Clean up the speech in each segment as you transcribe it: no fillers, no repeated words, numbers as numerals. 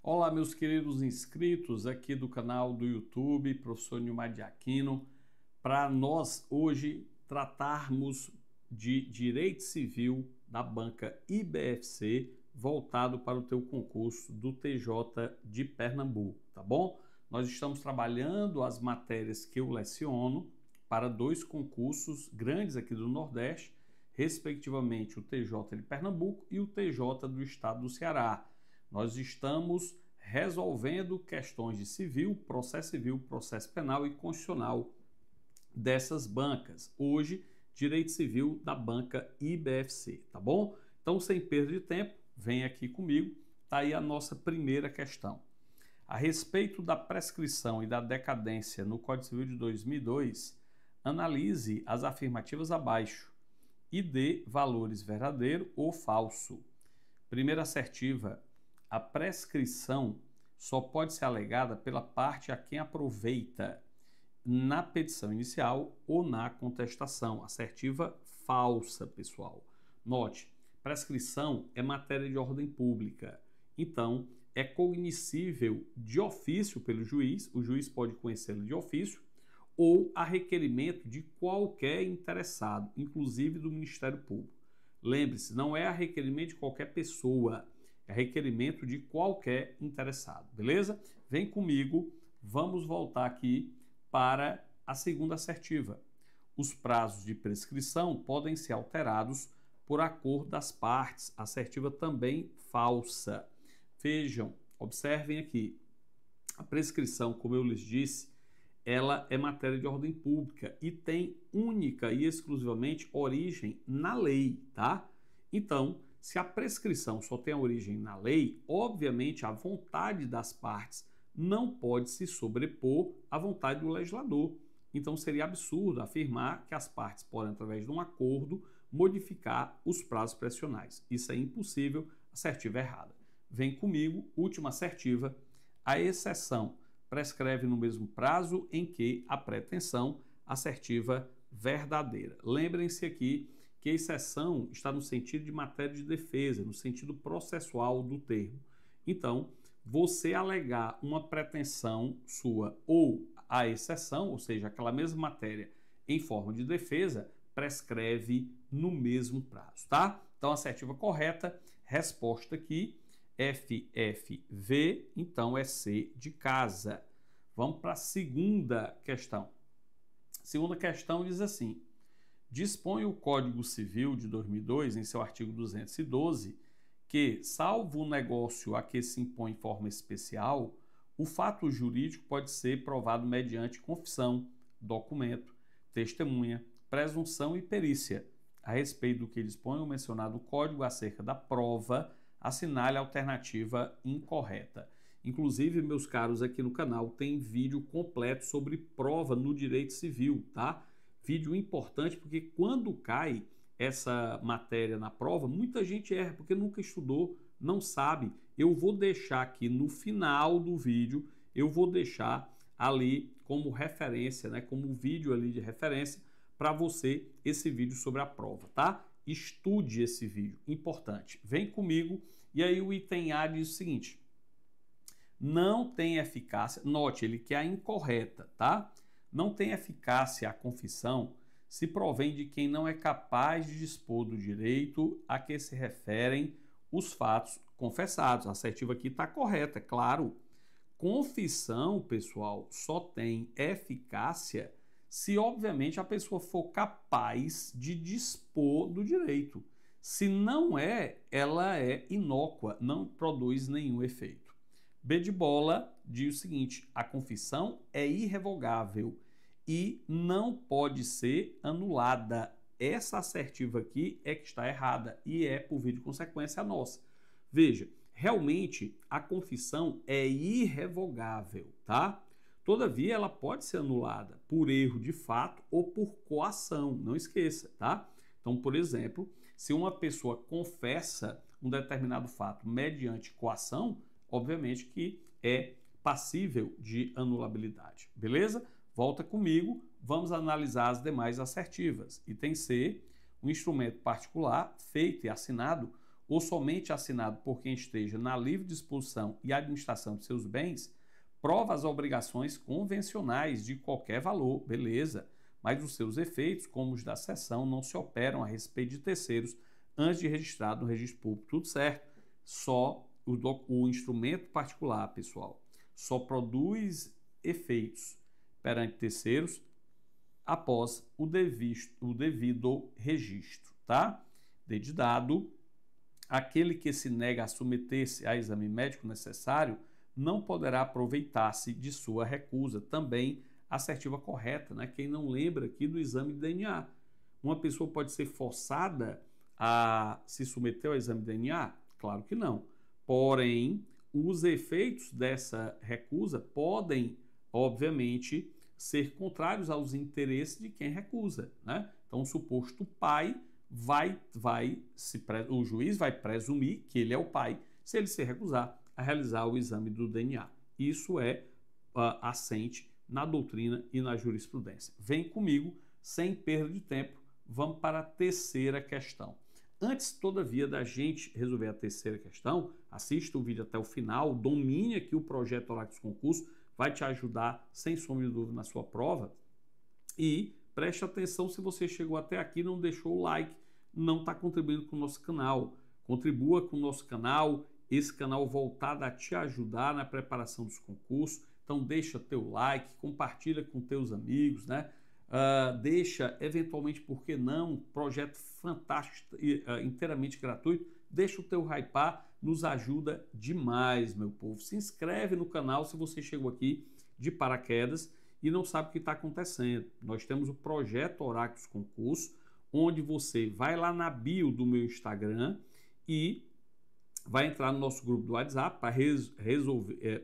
Olá, meus queridos inscritos aqui do canal do YouTube, professor Nilmar de Aquino, para nós hoje tratarmos de Direito Civil da banca IBFC, voltado para o teu concurso do TJ de Pernambuco, tá bom? Nós estamos trabalhando as matérias que eu leciono para dois concursos grandes aqui do Nordeste, respectivamente o TJ de Pernambuco e o TJ do Estado do Ceará. Nós estamos resolvendo questões de civil, processo penal e constitucional dessas bancas. Hoje, Direito Civil da banca IBFC, tá bom? Então, sem perda de tempo, vem aqui comigo, tá aí a nossa primeira questão. A respeito da prescrição e da decadência no Código Civil de 2002, analise as afirmativas abaixo e dê valores verdadeiro ou falso. Primeira assertiva: a prescrição só pode ser alegada pela parte a quem aproveita na petição inicial ou na contestação. Assertiva falsa, pessoal. Note, prescrição é matéria de ordem pública. Então, é cognoscível de ofício pelo juiz, o juiz pode conhecê-lo de ofício, ou a requerimento de qualquer interessado, inclusive do Ministério Público. Lembre-se, não é a requerimento de qualquer pessoa, é requerimento de qualquer interessado, beleza? Vem comigo, vamos voltar aqui para a segunda assertiva. Os prazos de prescrição podem ser alterados por acordo das partes. Assertiva também falsa. Vejam, observem aqui. A prescrição, como eu lhes disse, ela é matéria de ordem pública e tem única e exclusivamente origem na lei, tá? Então, se a prescrição só tem a origem na lei, obviamente a vontade das partes não pode se sobrepor à vontade do legislador. Então seria absurdo afirmar que as partes podem, através de um acordo, modificar os prazos prescricionais. Isso é impossível, assertiva errada. Vem comigo, última assertiva. A exceção prescreve no mesmo prazo em que a pretensão, assertiva verdadeira. Lembrem-se aqui que a exceção está no sentido de matéria de defesa, no sentido processual do termo. Então, você alegar uma pretensão sua ou a exceção, ou seja, aquela mesma matéria em forma de defesa, prescreve no mesmo prazo, tá? Então, assertiva correta, resposta aqui, FFV, então é C de casa. Vamos para a segunda questão. Segunda questão diz assim: dispõe o Código Civil de 2002, em seu artigo 212, que, salvo o negócio a que se impõe forma especial, o fato jurídico pode ser provado mediante confissão, documento, testemunha, presunção e perícia. A respeito do que dispõe o mencionado Código acerca da prova, assinale a alternativa incorreta. Inclusive, meus caros, aqui no canal tem vídeo completo sobre prova no direito civil, tá? Vídeo importante porque quando cai essa matéria na prova, muita gente erra porque nunca estudou, não sabe. Eu vou deixar aqui no final do vídeo, eu vou deixar ali como referência, né, como vídeo ali de referência para você esse vídeo sobre a prova, tá? Estude esse vídeo, importante. Vem comigo e aí o item A diz o seguinte: não tem eficácia, note, ele quer a incorreta, tá? Não tem eficácia a confissão se provém de quem não é capaz de dispor do direito a que se referem os fatos confessados. A assertiva aqui está correta, claro. Confissão, pessoal, só tem eficácia se, obviamente, a pessoa for capaz de dispor do direito. Se não é, ela é inócua, não produz nenhum efeito. B de bola diz o seguinte: a confissão é irrevogável e não pode ser anulada. Essa assertiva aqui é que está errada e é, por via de consequência, a nossa. Veja, realmente a confissão é irrevogável, tá? Todavia, ela pode ser anulada por erro de fato ou por coação, não esqueça, tá? Então, por exemplo, se uma pessoa confessa um determinado fato mediante coação, obviamente que é passível de anulabilidade, beleza? Volta comigo, vamos analisar as demais assertivas. Item C, um instrumento particular feito e assinado ou somente assinado por quem esteja na livre disposição e administração de seus bens, prova as obrigações convencionais de qualquer valor, beleza, mas os seus efeitos, como os da cessão, não se operam a respeito de terceiros antes de registrado no registro público, tudo certo. Só o instrumento particular, pessoal, só produz efeitos perante terceiros após o devido registro, tá? Desde dado, aquele que se nega a submeter-se a exame médico necessário não poderá aproveitar-se de sua recusa. Também assertiva correta, né? Quem não lembra aqui do exame de DNA. Uma pessoa pode ser forçada a se submeter ao exame de DNA? Claro que não. Porém, os efeitos dessa recusa podem, obviamente, ser contrários aos interesses de quem recusa, né? Então, o suposto pai o juiz vai presumir que ele é o pai se ele se recusar a realizar o exame do DNA. Isso é assente na doutrina e na jurisprudência. Vem comigo, sem perda de tempo, vamos para a terceira questão. Antes, todavia, da gente resolver a terceira questão, assista o vídeo até o final, domine aqui o projeto Oráculos Concurso, vai te ajudar, sem sombra de dúvida, na sua prova. E preste atenção se você chegou até aqui e não deixou o like, não está contribuindo com o nosso canal. Contribua com o nosso canal, esse canal voltado a te ajudar na preparação dos concursos. Então deixa teu like, compartilha com teus amigos, né? Deixa, eventualmente, por que não, projeto fantástico, inteiramente gratuito, deixa o teu hypar, nos ajuda demais, meu povo. Se inscreve no canal se você chegou aqui de paraquedas e não sabe o que está acontecendo. Nós temos o projeto Oráculos Concurso, onde você vai lá na bio do meu Instagram e vai entrar no nosso grupo do WhatsApp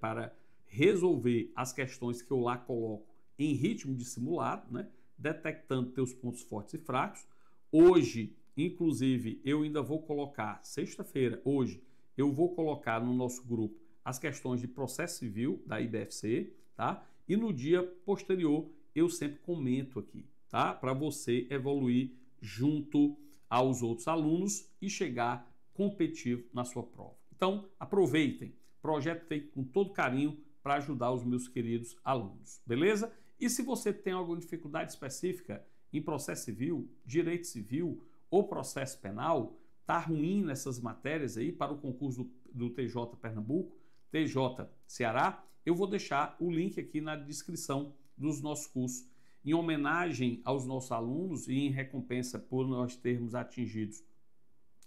para resolver as questões que eu lá coloco em ritmo de simulado, né? Detectando teus pontos fortes e fracos. Hoje, inclusive, eu ainda vou colocar, sexta-feira, hoje, eu vou colocar no nosso grupo as questões de processo civil da IBFC, tá? E no dia posterior, eu sempre comento aqui, tá? Para você evoluir junto aos outros alunos e chegar competitivo na sua prova. Então, aproveitem. Projeto feito com todo carinho para ajudar os meus queridos alunos, beleza? E se você tem alguma dificuldade específica em processo civil, direito civil ou processo penal, tá ruim nessas matérias aí para o concurso do TJ Pernambuco, TJ Ceará, eu vou deixar o link aqui na descrição dos nossos cursos. Em homenagem aos nossos alunos e em recompensa por nós termos atingidos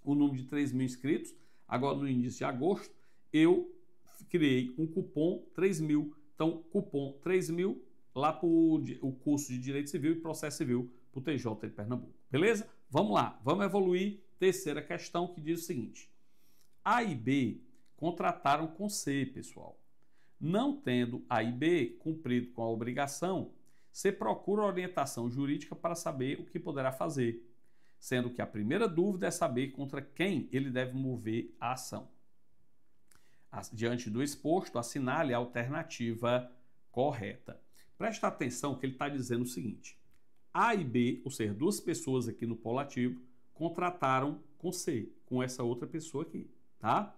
o número de 3.000 inscritos, agora no início de agosto, eu criei um cupom 3.000. Então, cupom 3.000 lá para o curso de Direito Civil e Processo Civil para o TJ de Pernambuco. Beleza? Vamos lá, vamos evoluir. Terceira questão que diz o seguinte: A e B contrataram com C, pessoal. Não tendo A e B cumprido com a obrigação, C procura orientação jurídica para saber o que poderá fazer, sendo que a primeira dúvida é saber contra quem ele deve mover a ação. Diante do exposto, assinale a alternativa correta. Presta atenção que ele está dizendo o seguinte: A e B, ou seja, duas pessoas aqui no polo ativo, contrataram com C, com essa outra pessoa aqui, tá?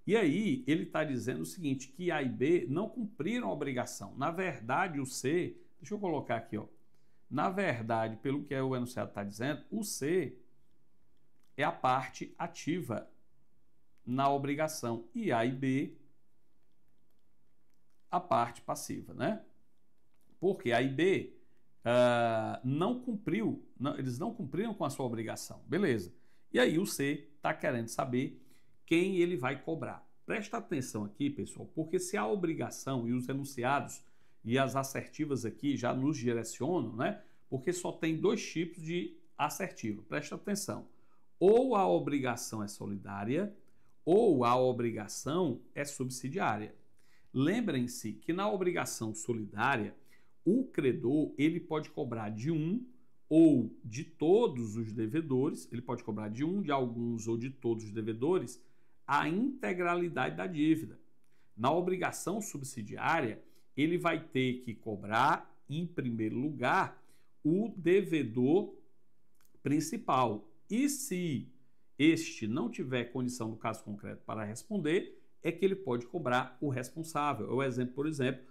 E aí ele está dizendo o seguinte, que A e B não cumpriram a obrigação. Na verdade, o C, deixa eu colocar aqui, ó. Na verdade, pelo que o enunciado está dizendo, o C é a parte ativa na obrigação e A e B a parte passiva, né? Porque A e B eles não cumpriram com a sua obrigação, beleza. E aí o C está querendo saber quem ele vai cobrar. Presta atenção aqui, pessoal, porque se a obrigação e os enunciados e as assertivas aqui já nos direcionam, né? Porque só tem dois tipos de assertiva. Presta atenção. Ou a obrigação é solidária, ou a obrigação é subsidiária. Lembrem-se que na obrigação solidária, o credor ele pode cobrar de um ou de todos os devedores, ele pode cobrar de um, de alguns ou de todos os devedores, a integralidade da dívida. Na obrigação subsidiária, ele vai ter que cobrar, em primeiro lugar, o devedor principal. E se este não tiver condição no caso concreto para responder, é que ele pode cobrar o responsável. É o exemplo, por exemplo,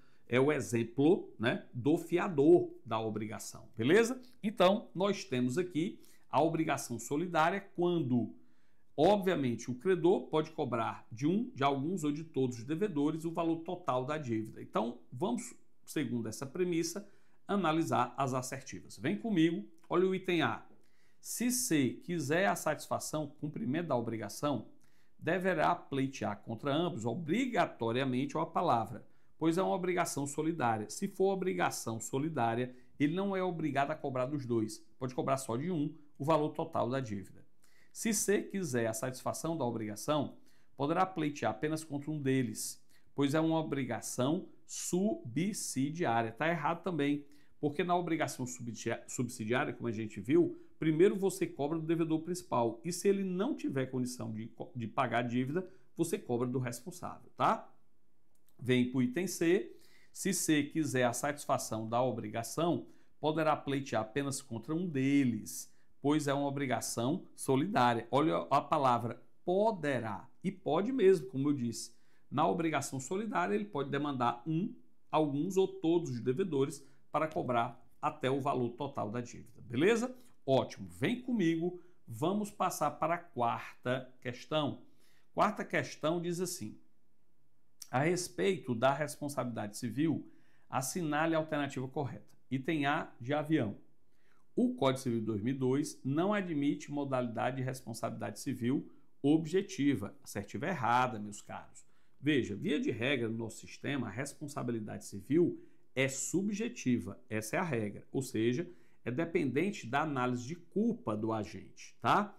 né, do fiador da obrigação, beleza? Então, nós temos aqui a obrigação solidária quando, obviamente, o credor pode cobrar de alguns ou de todos os devedores o valor total da dívida. Então, vamos, segundo essa premissa, analisar as assertivas. Vem comigo, olha o item A. Se C quiser a satisfação, cumprimento da obrigação, deverá pleitear contra ambos obrigatoriamente a palavra, pois é uma obrigação solidária. Se for obrigação solidária, ele não é obrigado a cobrar dos dois, pode cobrar só de um o valor total da dívida. Se C quiser a satisfação da obrigação, poderá pleitear apenas contra um deles, pois é uma obrigação subsidiária. Está errado também, porque na obrigação subsidiária, como a gente viu, primeiro você cobra do devedor principal e se ele não tiver condição de pagar a dívida, você cobra do responsável, tá? Vem para o item C. Se C quiser a satisfação da obrigação, poderá pleitear apenas contra um deles, pois é uma obrigação solidária. Olha a palavra poderá, e pode mesmo, como eu disse. Na obrigação solidária, ele pode demandar alguns ou todos os devedores para cobrar até o valor total da dívida, beleza? Ótimo, vem comigo, vamos passar para a quarta questão. Quarta questão diz assim: a respeito da responsabilidade civil, assinale a alternativa correta. Item A de avião. O Código Civil de 2002 não admite modalidade de responsabilidade civil objetiva. Assertiva errada, meus caros. Veja, via de regra no nosso sistema, a responsabilidade civil é subjetiva. Essa é a regra, ou seja, é dependente da análise de culpa do agente, tá?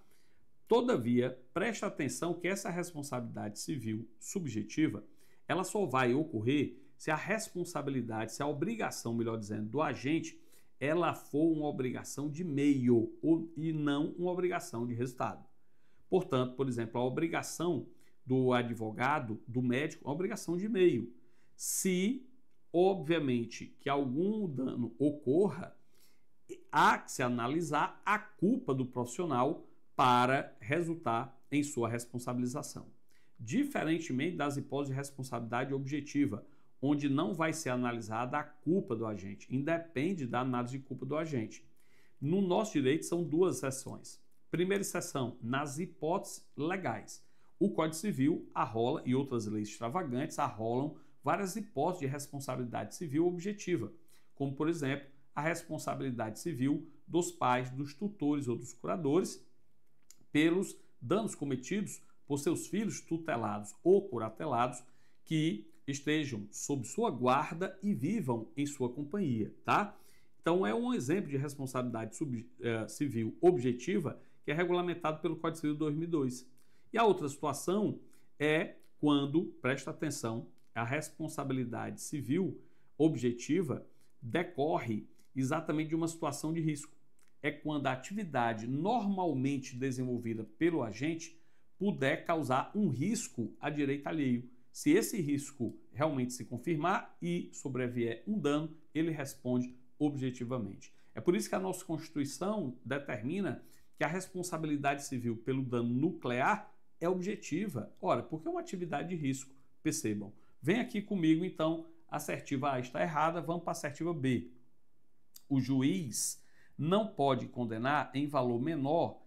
Todavia, preste atenção que essa responsabilidade civil subjetiva, ela só vai ocorrer se a responsabilidade, se a obrigação, melhor dizendo, do agente, ela for uma obrigação de meio e não uma obrigação de resultado. Portanto, por exemplo, a obrigação do advogado, do médico, é uma obrigação de meio. Se, obviamente, que algum dano ocorra, há que se analisar a culpa do profissional para resultar em sua responsabilização. Diferentemente das hipóteses de responsabilidade objetiva, onde não vai ser analisada a culpa do agente, independe da análise de culpa do agente. No nosso direito são duas seções. Primeira seção, nas hipóteses legais. O Código Civil arrola, e outras leis extravagantes arrolam, várias hipóteses de responsabilidade civil objetiva, como, por exemplo, a responsabilidade civil dos pais, dos tutores ou dos curadores pelos danos cometidos por seus filhos tutelados ou curatelados que estejam sob sua guarda e vivam em sua companhia, tá? Então, é um exemplo de responsabilidade civil objetiva que é regulamentado pelo Código Civil de 2002. E a outra situação é quando, presta atenção, a responsabilidade civil objetiva decorre exatamente de uma situação de risco. É quando a atividade normalmente desenvolvida pelo agente puder causar um risco a direito alheio. Se esse risco realmente se confirmar e sobrevier um dano, ele responde objetivamente. É por isso que a nossa Constituição determina que a responsabilidade civil pelo dano nuclear é objetiva. Ora, porque é uma atividade de risco, percebam. Vem aqui comigo, então, a assertiva A está errada, vamos para a assertiva B. O juiz não pode condenar em valor menor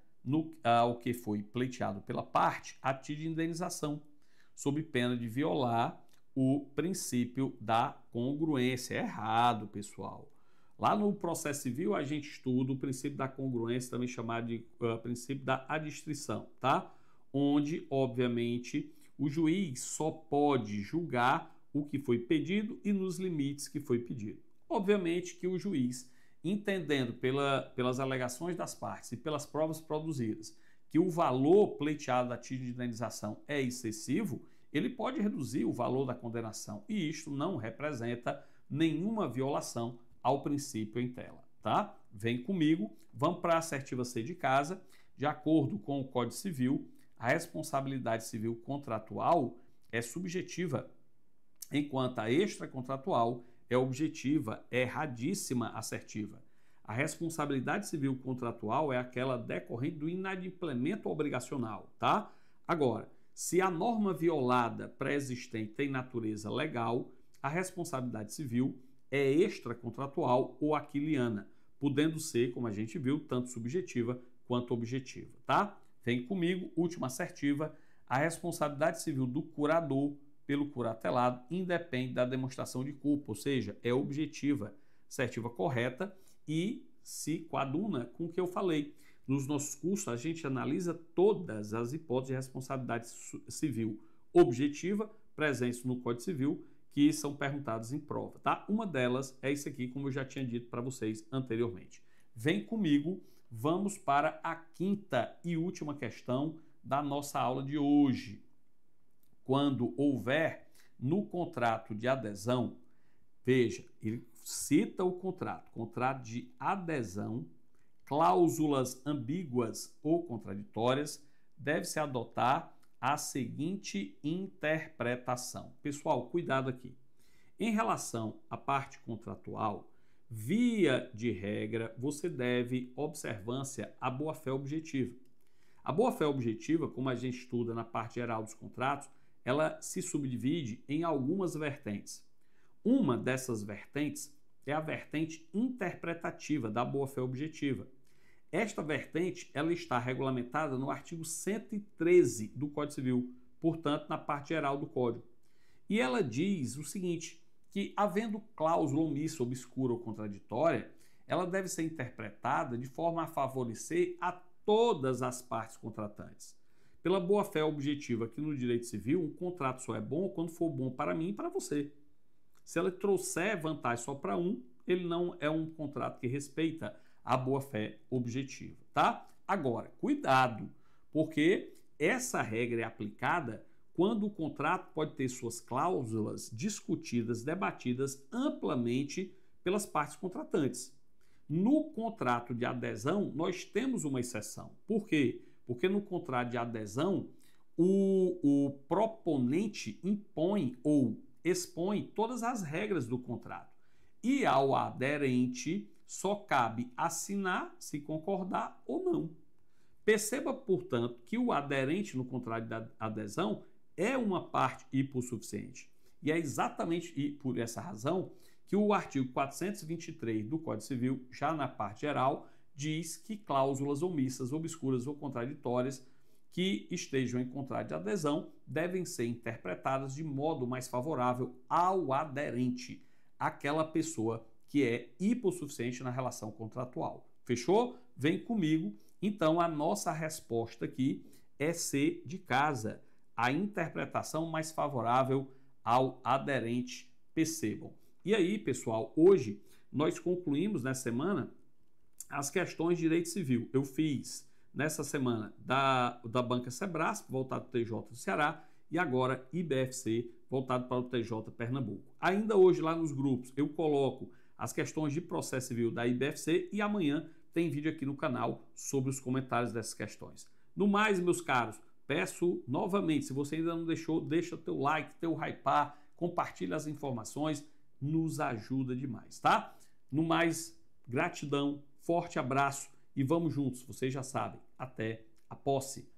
ao que foi pleiteado pela parte a título de indenização, sob pena de violar o princípio da congruência. É errado, pessoal. Lá no processo civil a gente estuda o princípio da congruência, também chamado de princípio da adstrição, tá? Onde, obviamente, o juiz só pode julgar o que foi pedido e nos limites que foi pedido. Obviamente que o juiz, entendendo pelas alegações das partes e pelas provas produzidas que o valor pleiteado da título de indenização é excessivo, ele pode reduzir o valor da condenação e isto não representa nenhuma violação ao princípio em tela, tá? Vem comigo, vamos para a assertiva C de casa. De acordo com o Código Civil, a responsabilidade civil contratual é subjetiva, enquanto a extracontratual é objetiva, é erradíssima assertiva. A responsabilidade civil contratual é aquela decorrente do inadimplemento obrigacional, tá? Agora, se a norma violada pré-existente tem natureza legal, a responsabilidade civil é extracontratual ou aquiliana, podendo ser, como a gente viu, tanto subjetiva quanto objetiva, tá? Vem comigo, última assertiva, a responsabilidade civil do curador pelo curatelado independe da demonstração de culpa, ou seja, é objetiva, assertiva correta e se coaduna com o que eu falei. Nos nossos cursos, a gente analisa todas as hipóteses de responsabilidade civil objetiva presentes no Código Civil que são perguntadas em prova, tá? Uma delas é isso aqui, como eu já tinha dito para vocês anteriormente. Vem comigo, vamos para a quinta e última questão da nossa aula de hoje. Quando houver no contrato de adesão, veja, ele cita o contrato de adesão, cláusulas ambíguas ou contraditórias, deve-se adotar a seguinte interpretação. Pessoal, cuidado aqui. Em relação à parte contratual, via de regra, você deve observância à boa-fé objetiva. A boa-fé objetiva, como a gente estuda na parte geral dos contratos, ela se subdivide em algumas vertentes. Uma dessas vertentes é a vertente interpretativa da boa-fé objetiva. Esta vertente ela está regulamentada no artigo 113 do Código Civil, portanto, na parte geral do Código. E ela diz o seguinte, que havendo cláusula omissa, obscura ou contraditória, ela deve ser interpretada de forma a favorecer a todas as partes contratantes. Pela boa-fé objetiva aqui no direito civil, um contrato só é bom quando for bom para mim e para você. Se ela trouxer vantagem só para um, ele não é um contrato que respeita a boa-fé objetiva, tá? Agora, cuidado, porque essa regra é aplicada quando o contrato pode ter suas cláusulas discutidas, debatidas amplamente pelas partes contratantes. No contrato de adesão, nós temos uma exceção. Por quê? Porque no contrato de adesão, o proponente impõe ou expõe todas as regras do contrato. E ao aderente só cabe assinar se concordar ou não. Perceba, portanto, que o aderente no contrato de adesão é uma parte hipossuficiente. E é exatamente por essa razão que o artigo 423 do Código Civil, já na parte geral, diz que cláusulas omissas, obscuras ou contraditórias que estejam em contrato de adesão devem ser interpretadas de modo mais favorável ao aderente, aquela pessoa que é hipossuficiente na relação contratual. Fechou? Vem comigo. Então, a nossa resposta aqui é C de casa, a interpretação mais favorável ao aderente, percebam. E aí, pessoal, hoje nós concluímos nessa semana as questões de direito civil. Eu fiz nessa semana da Banca Sebrasp, voltado para o TJ do Ceará, e agora IBFC, voltado para o TJ Pernambuco. Ainda hoje lá nos grupos eu coloco as questões de processo civil da IBFC e amanhã tem vídeo aqui no canal sobre os comentários dessas questões. No mais, meus caros, peço novamente, se você ainda não deixou, deixa teu like, teu hypar, compartilha as informações, nos ajuda demais, tá? No mais, gratidão, forte abraço e vamos juntos, vocês já sabem, até a posse.